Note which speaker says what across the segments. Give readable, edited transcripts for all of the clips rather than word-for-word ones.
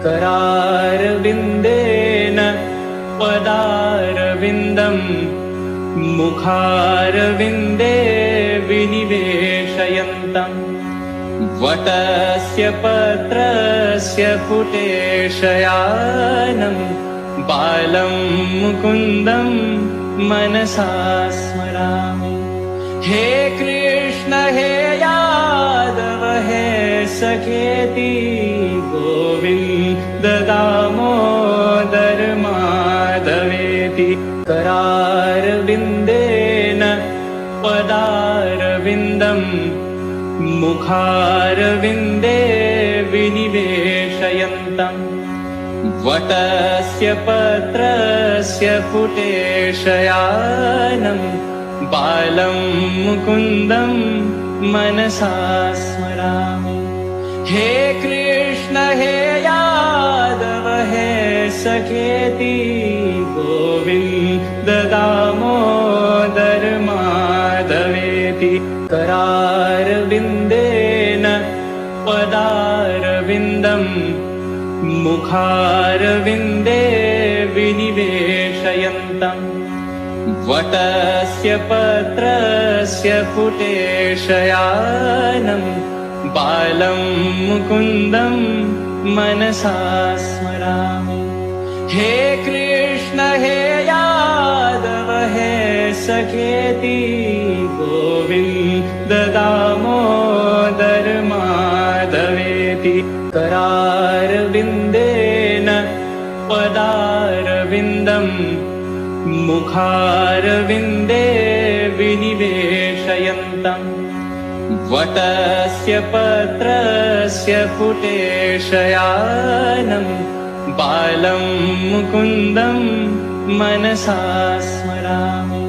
Speaker 1: करारविन्देन पदारविन्दं मुखारविन्दे विनिवेशयन्तम् वटस्य पत्रस्य पुटेशयानं बालं मुकुन्दं मनसा स्मरामि। हे कृष्ण हे यादव हे सखेति गोविन्द दामोदर माधवेति करारविन्देन पदारविन्दं मुखारविन्दे विनिवेशयन्तम् वटस्य पत्रस्य पुटेशयानं बालं मुकुन्दं मनसा स्मरामि। हे कृष्ण हे यादव हे सखेति गोविन्द दामोदर माधवेति करारविन्देन पदारविन्दं मुखारविन्दे विनिवेशयन्तम् वटस्य पत्रस्य पुटेशयानं बालं मुकुन्दं मनसा स्मरामि। हे कृष्ण हे यादव हे सखेति गोविन्द दामोदर माधवेति करारविन्देन पदारविन्दं मुखारविन्दे विनिवेशयन्तम् वटस्य पत्रस्य पुटेशयानं बालं मुकुन्दं मनसा स्मरामि।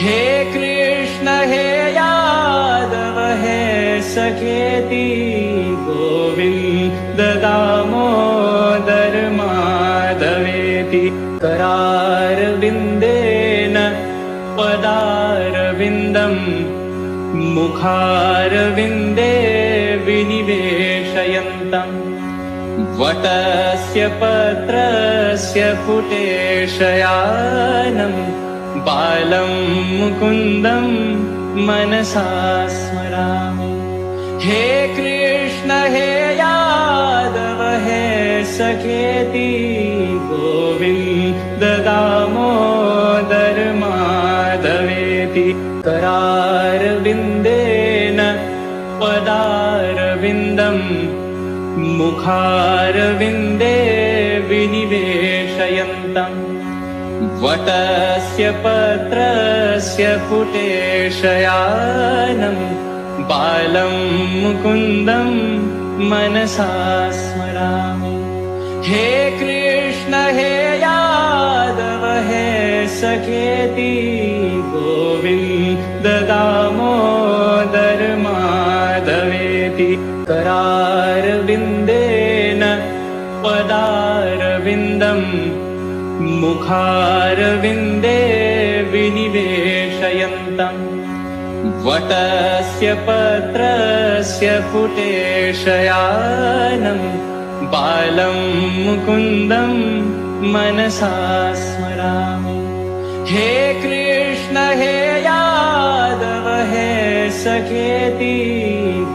Speaker 1: हे कृष्ण हे यादव हे सखेति गोविन्द दामोदर माधवेति करारविन्देन पदारविन्दं मुखारविन्दे विनिवेशयन्तम् वटस्य पत्रस्य पुटेशयानं बालं मुकुन्दं मनसा स्मरामि। हे कृष्ण हे यादव हे सखेति गोविन्द दामोदर माधवेति करारविन्देन पदारविन्दं मुखारविन्दे विनिवेशयन्तम् वटस्य पत्रस्य पुटेशयानं बालं मुकुन्दं मनसा स्मरामि। हे कृष्ण हे यादव हे सखेति गोविन्द दामोदर माधवेति करारविन्देन पदारविन्दं मुखारविन्दे विनिवेशयन्तम् वटस्य पत्रस्य पुटेशयानं बालं मुकुन्दं मनसा स्मरामि। हे कृष्ण हे यादव हे सखेति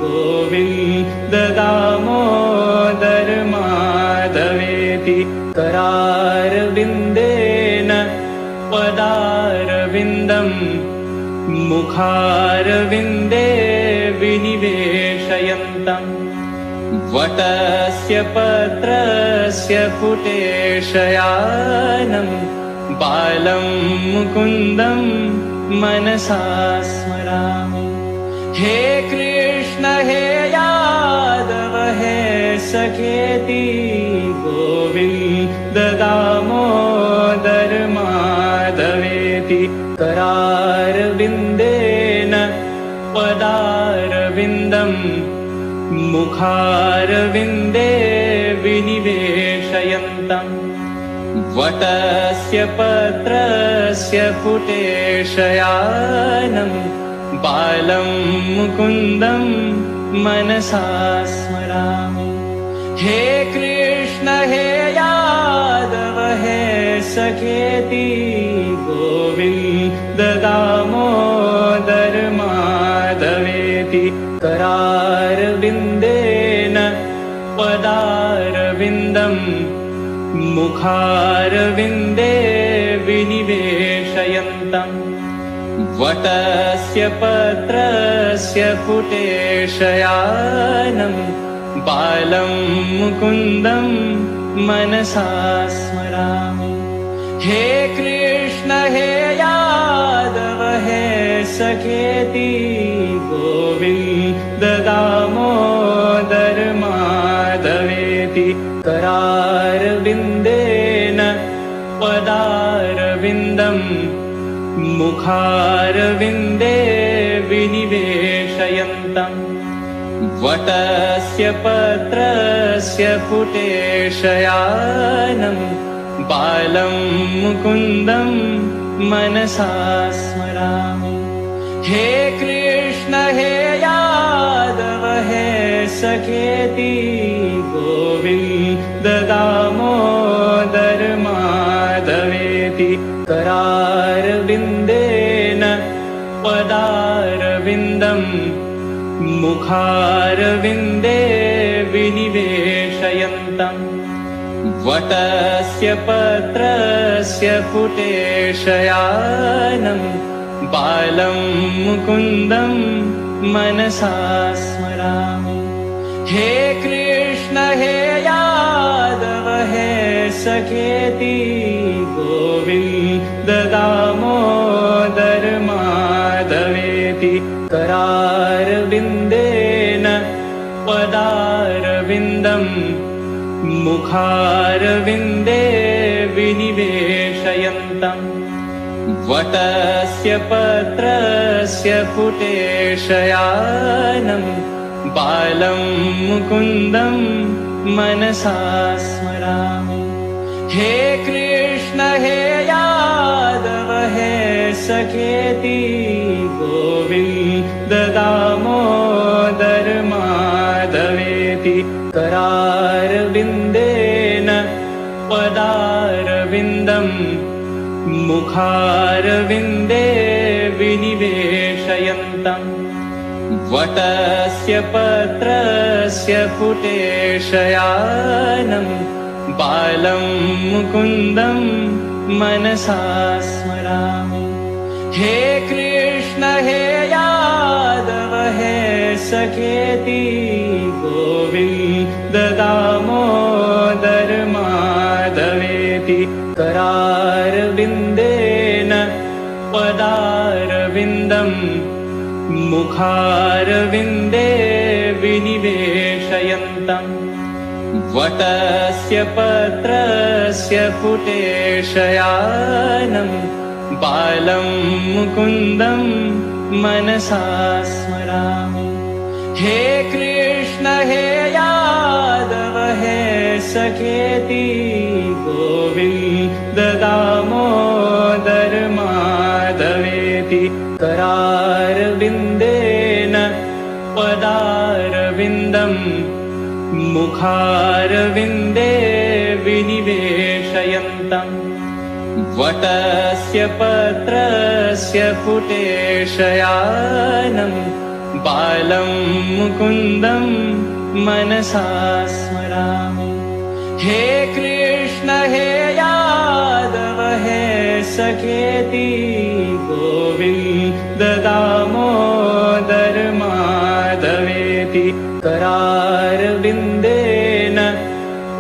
Speaker 1: गोविन्द दामोदर माधवेति करारविन्देन पदारविन्दं मुखारविन्दे विनिवेशयन्तम् वटस्य पत्रस्य पुटेशयानं बालं मुकुन्दं मनसा स्मरामि। हे कृष्ण हे यादव हे सखेति गोविन्द दामोदर माधवेति करारविन्देन पदारविन्दं मुखारविन्दे विनिवेशयन्तम् वटस्य पत्रस्य पुटेशयानं बालं मुकुन्दं मनसा स्मरामि। हे कृष्ण हे यादव हे सखेति गोविन्द दामोदर माधवेति करारविन्देन पदारविन्दम् मुखारविन्दे विनिवेशयन्तम् वटस्य पत्रस्य पुटेशयानं बालं मुकुन्दं मनसा स्मरामि हे कृष्ण हे यादव हे सखेति गोविन्द दामोदर माधवेति करारविन्देन पदारविन्दम् मुखारविन्दे विनिवेशयन्तम् वटस्य पत्रस्य पुटेशयानं बालं मुकुन्दं मनसा स्मरामि हे कृष्ण हे यादव हे सखेति गोविन्द दामोदर माधवेति करारविन्देन पदारविन्दम् मुखारविन्दे विनिवेशयन्तम् वटस्य पत्रस्य पुटेशयानं बालं मुकुन्दं मनसा स्मरामि हे कृष्ण हे यादव हे सखेति गोविन्द दामोदर माधवेति करारविन्देन पदारविन्दम् मुखारविन्दे विनिवेशयन्तम् वटस्य पत्रस्य पुटेशयानं बालं मुकुन्दं मनसा स्मरामि हे कृष्ण हे यादव हे सखेति गोविन्द दामोदर माधवेति करारविन्देन पदारविन्दम् मुखारविन्दे विनिवेशयन्तम् वटस्य पत्रस्य पुटेशयानं बालं मुकुन्दं मनसा स्मरामि हे कृष्ण हे यादव हे सखेति गोविन्द दामोदर माधवेति करारविन्देन पदारविन्दम् मुखारविन्दे विनिवेशयन्तम् वटस्य पत्रस्य पुटेशयानं बालं मुकुन्दं मनसा स्मरामि हे कृष्ण हे यादव हे सखेति गोविन्द दामोदर माधवेति करारविन्देन पदारविन्दम् मुखारविन्दे विनिवेशयन्तम् वटस्य पत्रस्य पुटेशयानं बालं मुकुन्दं मनसा स्मरामि हे कृष्ण हे यादव हे सखेति गोविन्द दामोदर माधवेति करारविन्देन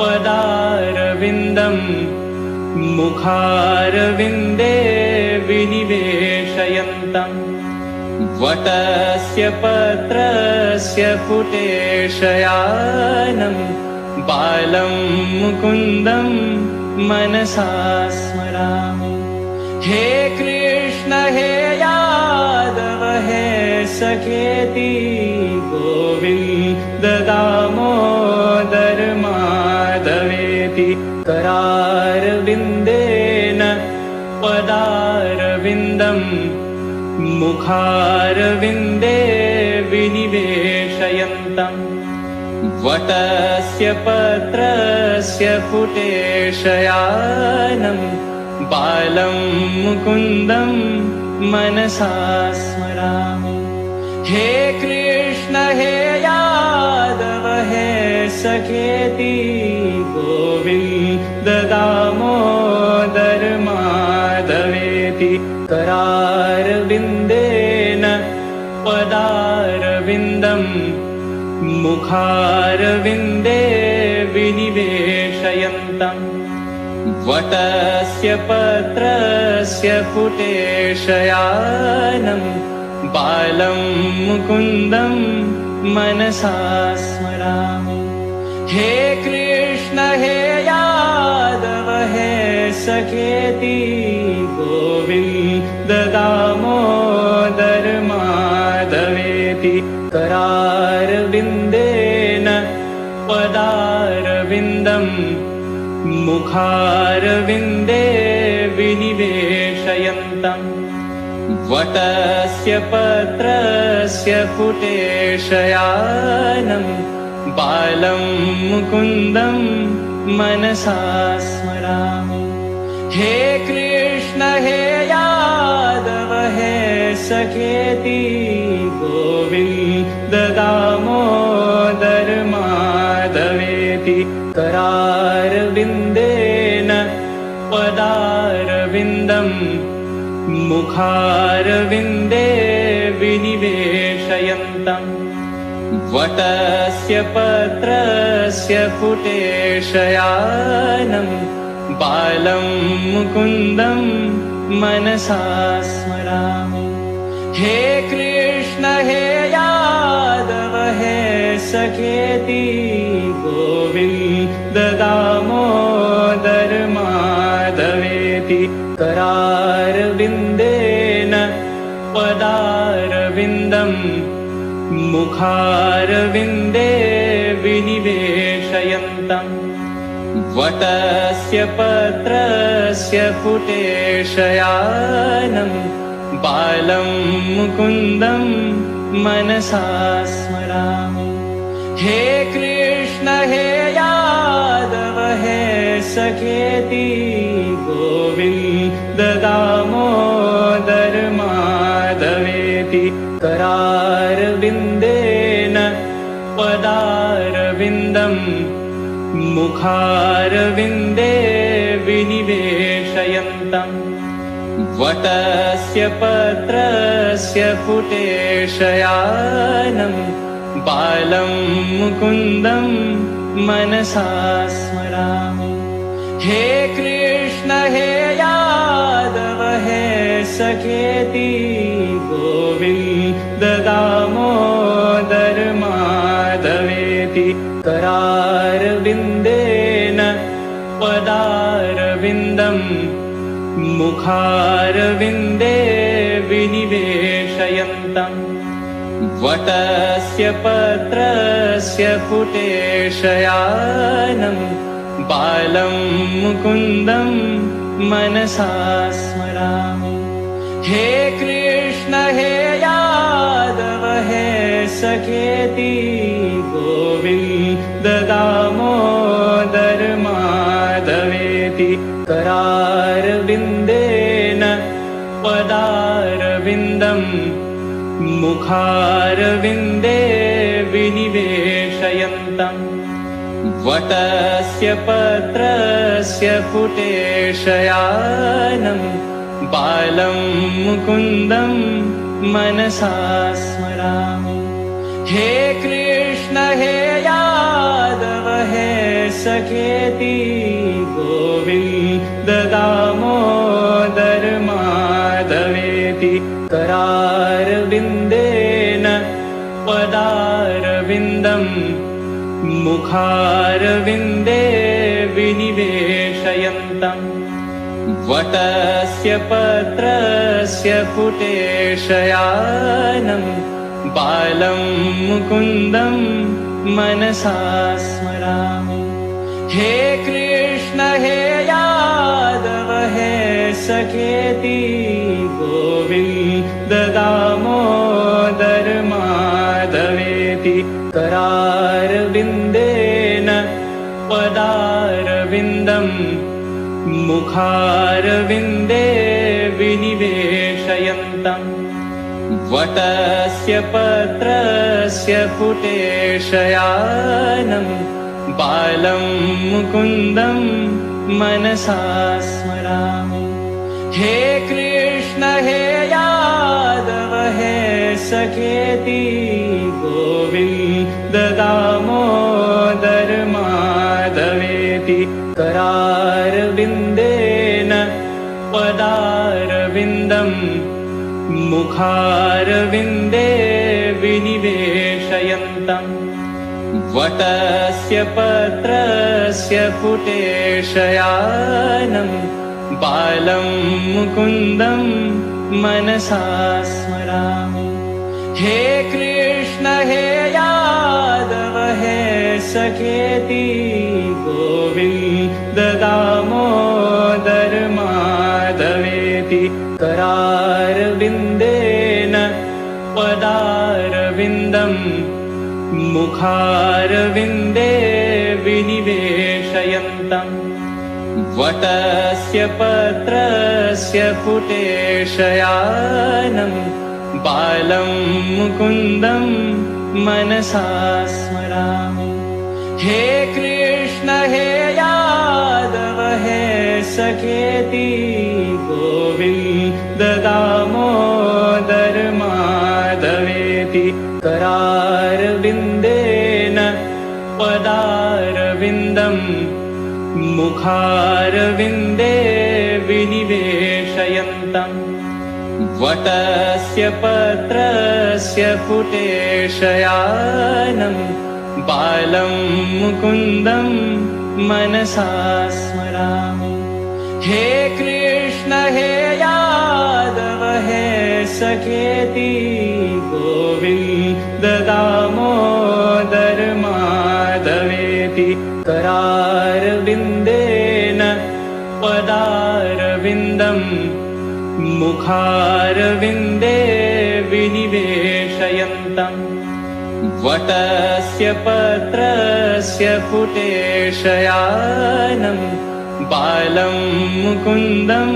Speaker 1: पदारविन्दम् मुखारविन्दे विनिवेशयन्तम् वटस्य पत्रस्य पुटेशयानं बालं मुकुन्दं मनसा स्मरामि हे कृष्ण हे यादव हे सखेति गोविन्द दामोदर माधवेति करारविन्देन पदारविन्दम् मुखारविन्दे विनिवेशयन्तम् वटस्य पत्रस्य पुटे शयानं बालं मुकुन्दं मनसा स्मरामि। हे कृष्ण हे यादव हे सखेति गोविन्द दामोदर माधवेति। करारविन्देन पदारविन्दम् मुखारविन्दे विनिवेशयन्तम् वटस्य पत्रस्य पुटे शयानं बालं मुकुन्दं मनसा स्मरामि। हे कृष्ण हे यादव हे सखेति गोविन्द दामोदर माधवेति। करारविन्देन पदारविन्दम् मुखारविन्दे विनिवेशयन्तम् वटस्य पत्रस्य पुटे शयानं बालं मुकुन्दं मनसा स्मरामि। हे कृष्ण हे यादव हे सखेति गोविन्द दामोदर माधवेति। करारविन्देन पदारविन्दम् मुखारविन्दे विनिवेशयन्तम् वटस्य पत्रस्य पुटे शयानं बालं मुकुन्दं मनसा स्मरामि। हे कृष्ण हे यादव हे सखेति गोविन्द दामोदर माधवेति। करारविन्देन पदारविन्दम् मुखारविन्दे विनिवेशयन्तम् वटस्य पत्रस्य पुटे शयानं बालं मुकुन्दं मनसा स्मरामि। हे कृष्ण हे यादव हे सखेति गोविन्द दामोदर माधवेति। करारविन्देन पदारविन्दम् मुखारविन्दे विनिवेशयन्तम् वटस्य पत्रस्य पुटे शयानं बालं मुकुन्दं मनसा स्मरामि। हे कृष्ण हे यादव हे सखेति गोविन्द दामोदर माधवेति। करारविन्देन पदारविन्दम् मुखारविन्दे विनिवेशयन्तम् वटस्य पत्रस्य पुटे शयानं बालं मुकुन्दं मनसा स्मरामि। हे कृष्ण हे यादव हे सखेति गोविन्द दामोदर माधवेति। करारविन्देन पदारविन्दम् मुखारविन्दे विनिवेशयन्तम् वटस्य पत्रस्य पुटे शयानं बालं मुकुन्दं मनसा स्मरामि। हे कृष्ण हे यादव हे सखेति गोविन्द दामोदर माधवेति। करारविन्देन पदारविन्दम् मुखारविन्दे विनिवेशयन्तम् वटस्य पत्रस्य पुटे शयानं बालं मुकुन्दं मनसा स्मरामि। हे कृष्ण हे यादव हे सखेति गोविन्द दामोदर माधवेति। करारविन्देन पदारविन्दं मुखारविन्दे विनिवेशयन्तम् वटस्य पत्रस्य पुटेशयानं बालं मुकुन्दं मनसा स्मरामि। हे कृष्ण हे यादव हे सखेति गोविन्द दामोदर माधवेति करारविन्देन पदारविन्दं मुखारविन्दे विनिवेशयन्तम् वटस्य पत्रस्य पुटेशयानं बालं मुकुन्दं मनसा स्मरामि। हे कृष्ण हे यादव हे सखेति गोविन्द दामोदर माधवेति करारविन्देन पदारविन्दं मुखारविन्दे विनिवेशयन्तम् वटस्य पत्रस्य पुटेशयानं बालं मुकुन्दं मनसा स्मरामि। हे कृष्ण हे यादव हे सखेति गोविन्द दामोदर माधवेति करारविन्देन पदारविन्दं मुखारविन्दे विनिवेशयन्तम् वटस्य पत्रस्य पुटेशयानं बालं मुकुन्दं मनसा स्मरामि। हे कृष्ण हे यादव हे सखेति गोविन्द दामोदर माधवेति करारविन्देन पदारविन्दं मुखारविन्दे विनिवेशयन्तम् वटस्य पत्रस्य पुटेशयानं बालं मुकुन्दं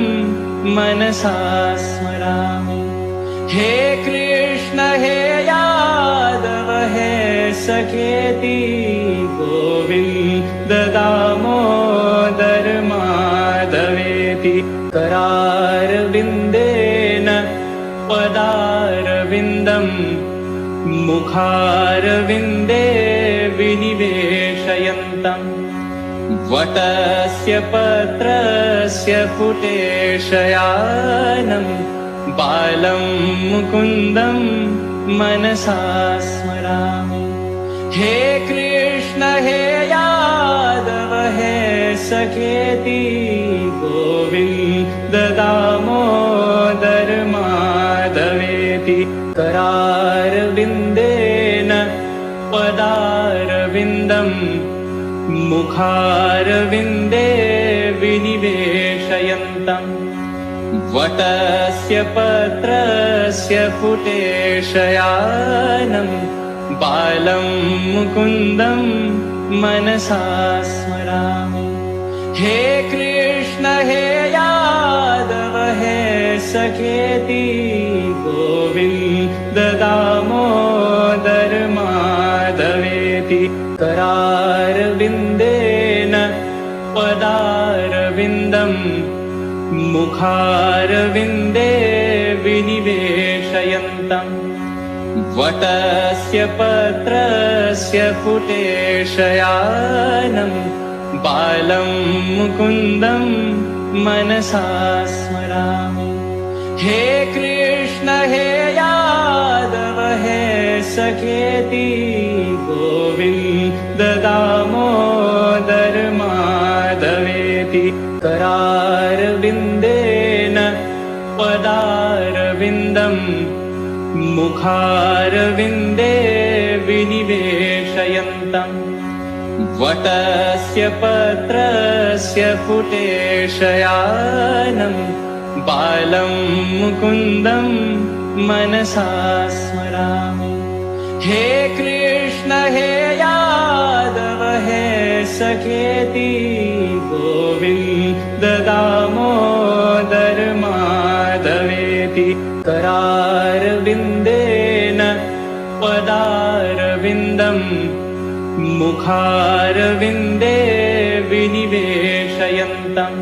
Speaker 1: मनसा स्मरामि। हे कृष्ण हे यादव हे सखेति गोविन्द दामोदर माधवेति करारविन्देन पदारविन्दं मुखारविन्दे विनिवेशयन्तम् वटस्य पत्रस्य पुटेशयानं बालं मुकुन्दं मनसा स्मरामि। हे कृष्ण हे यादव हे सखेति गोविन्द दामोदर माधवेति करारविन्देन पदारविन्दं मुखारविन्दे विनिवेशयन्तम् वटस्य पत्रस्य पुटेशयानं बालं मुकुन्दं मनसा स्मरामि। हे कृष्ण हे यादव हे सखेति गोविन्द दामोदर माधवेति करारविन्देन पदारविन्दं मुखारविन्दे विनिवेशयन्तम् वटस्य पत्रस्य पुटेशयानं बालं मुकुन्दं मनसा स्मरामि। हे कृष्ण हे यादव हे सखेति गोविन्द दामोदर माधवेति करारविन्देन पदारविन्दं मुखारविन्दे विनिवेशयन्तम् वटस्य पत्रस्य पुटेशयानं बालं मुकुन्दं मनसा स्मरामि। हे कृष्ण कृष्ण हे यादव हे सखेति गोविन्द दामोदर माधवेति करारविन्देन पदारविन्दम् मुखारविन्दे विनिवेशयन्तम्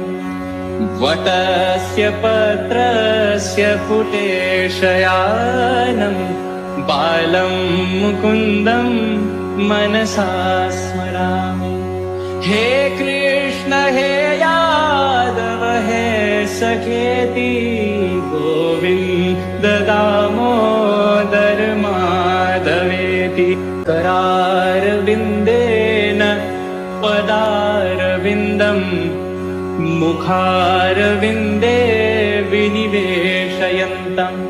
Speaker 1: वटस्य पत्रस्य पुटेशयानं बालं मुकुन्दं मनसा स्मरामि। हे कृष्ण हे यादव हे सखेति गोविन्द दामोदर माधवेति करारविन्देन पदारविन्दम् मुखारविन्दे विनिवेशयन्तम्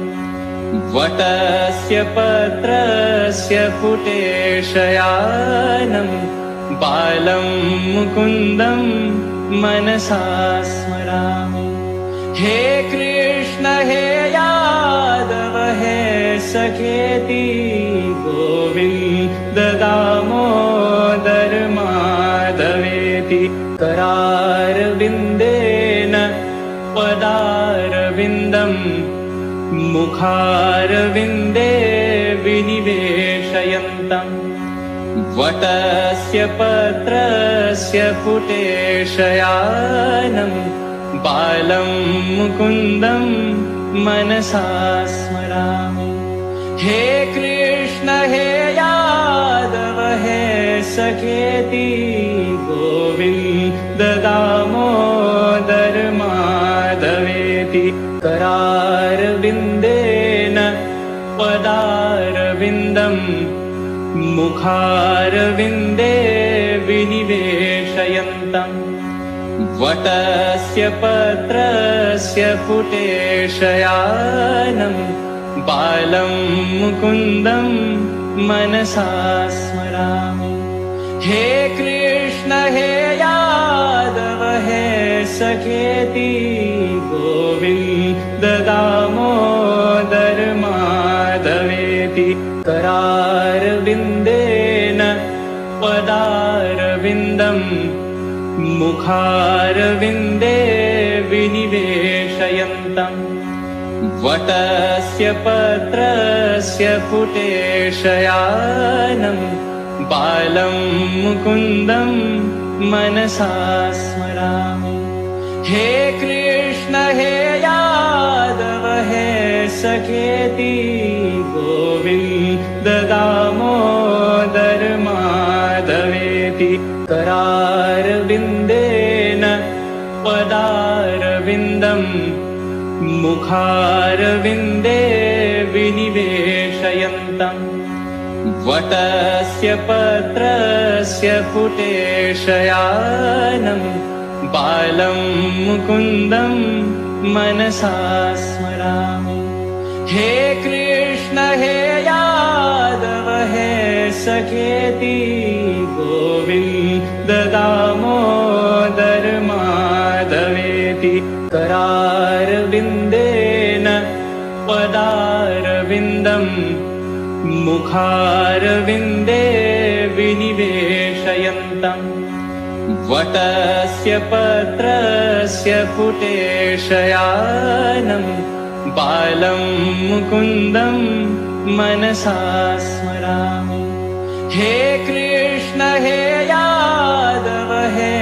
Speaker 1: वटस्य पत्रस्य पुटेशयानं बालं मुकुन्दं मनसा स्मरामि। हे कृष्ण हे यादव हे सखेति गोविन्द दामोदर माधवेति करारविन्देन पदारविन्दम् मुखारविन्दे विनिवेशयन्तम् वटस्य पत्रस्य पुटेशयानं बालं मुकुन्दं मनसा स्मरामि। हे कृष्ण हे यादव हे सखेति गोविन्द दामोदर माधवेति करारविन्देन पदारविन्दम् मुखारविन्दे विनिवेशयन्तम् वटस्य पत्रस्य पुटेशयानं बालं मुकुन्दं मनसा स्मरामि। हे कृष्ण हे यादव हे सखेति गोविन्द दामोदर माधवेति करारविन्देन पदारविन्दम् मुखारविन्दे विनिवेशयन्तम् वटस्य पत्रस्य पुटेशयानं बालं मुकुन्दं मनसा स्मरामि। हे कृष्ण हे यादव हे सखेति गोविन्द दामोदर माधवेति करारविन्देन पदारविन्दम् मुखारविन्दे विनिवेशयन्तम् वटस्य पत्रस्य पुटेशयानं बालं मुकुन्दं मनसा स्मरामि। हे कृष्ण हे यादव हे सखेति गोविन्द दामोदर माधवेति करारविन्देन पदारविन्दम् मुखारविन्दे विनिवेशयन्तम् वटस्य पत्रस्य पुटेशयानं बालं मुकुन्दं मनसा स्मरामि। हे कृष्ण हे यादव हे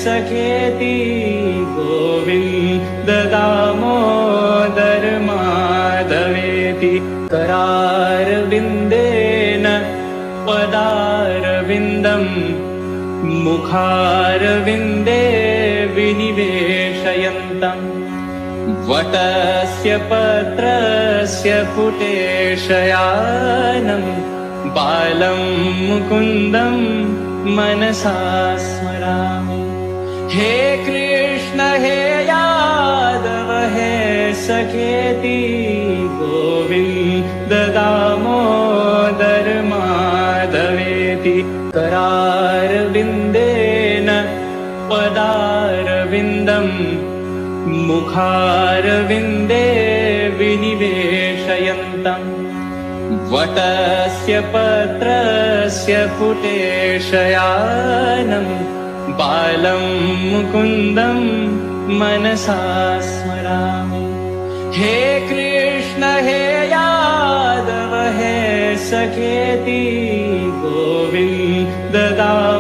Speaker 1: सखेति गोविन्द दामोदर माधवेति करारविन्देन पदारविन्दम् मुखारविन्दे विनिवेशयन्तम् वटस्य पत्रस्य पुटेशयानं बालं मुकुन्दं मनसा स्मरामि। हे कृष्ण हे यादव हे सखेति गोविन्द दामोदर माधवेति करारविन्देन पदारविन्दम् मुखारविन्दे विनिवेशयन्तम् वटस्य पत्रस्य पुटे शयानं बालं मुकुन्दं मनसा स्मरामि। हे कृष्ण हे यादव हे सखेति गोविन्द दास